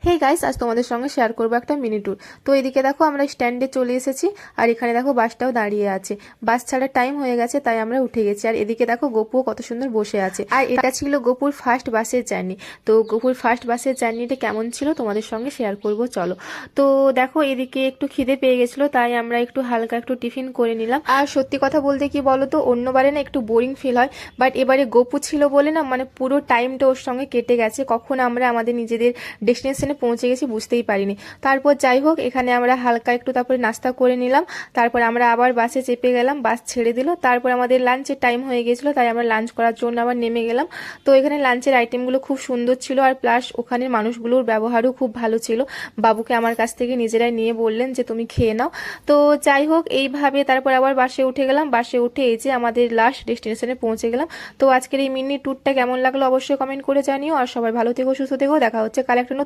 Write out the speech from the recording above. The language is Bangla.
হে গাইস, আজ তোমাদের সঙ্গে শেয়ার করবো একটা মিনি ট্যুর। তো এদিকে দেখো আমরা স্ট্যান্ডে চলে এসেছি, আর এখানে দেখো বাসটাও দাঁড়িয়ে আছে। বাস ছাড়ার টাইম হয়ে গেছে, তাই আমরা উঠে গেছি। আর এদিকে দেখো গপুও কত সুন্দর বসে আছে। আর এটা ছিল গপুর ফার্স্ট বাসের জার্নি। তো গপুর ফার্স্ট বাসের জার্নিটা কেমন ছিল তোমাদের সঙ্গে শেয়ার করব, চলো। তো দেখো এদিকে একটু খিদে পেয়ে গেছিলো, তাই আমরা একটু হালকা একটু টিফিন করে নিলাম। আর সত্যি কথা বলতে কি বলো তো, অন্যবারে না একটু বোরিং ফিল হয়, বাট এবারে গপু ছিল বলে না, মানে পুরো টাইমটা ওর সঙ্গে কেটে গেছে। কখন আমরা আমাদের নিজেদের ডেস্টিনেশনে পৌঁছে গেছি বুঝতেই পারিনি। তারপর যাই হোক, এখানে আমরা হালকা একটু তারপরে নাস্তা করে নিলাম। তারপর আমরা আবার বাসে চেপে গেলাম, বাস ছেড়ে দিল। তারপর আমাদের লাঞ্চের টাইম হয়ে গেছিলো, তাই আমরা লাঞ্চ করার জন্য আবার নেমে গেলাম। তো এখানে লাঞ্চের আইটেমগুলো খুব সুন্দর ছিল, আর প্লাস ওখানের মানুষগুলোর ব্যবহারও খুব ভালো ছিল। বাবুকে আমার কাছ থেকে নিজেরাই নিয়ে বললেন যে তুমি খেয়ে নাও। তো যাই হোক, এইভাবে তারপর আবার বাসে উঠে গেলাম। বাসে উঠে এই যে আমাদের লাস্ট ডেস্টিনেশনে পৌঁছে গেলাম। তো আজকের এই মিনি ট্যুরটা কেমন লাগলো অবশ্যই কমেন্ট করে জানিও। আর সবাই ভালো থেকো, সুস্থ থেকো। দেখা হচ্ছে কাল একটা নতুন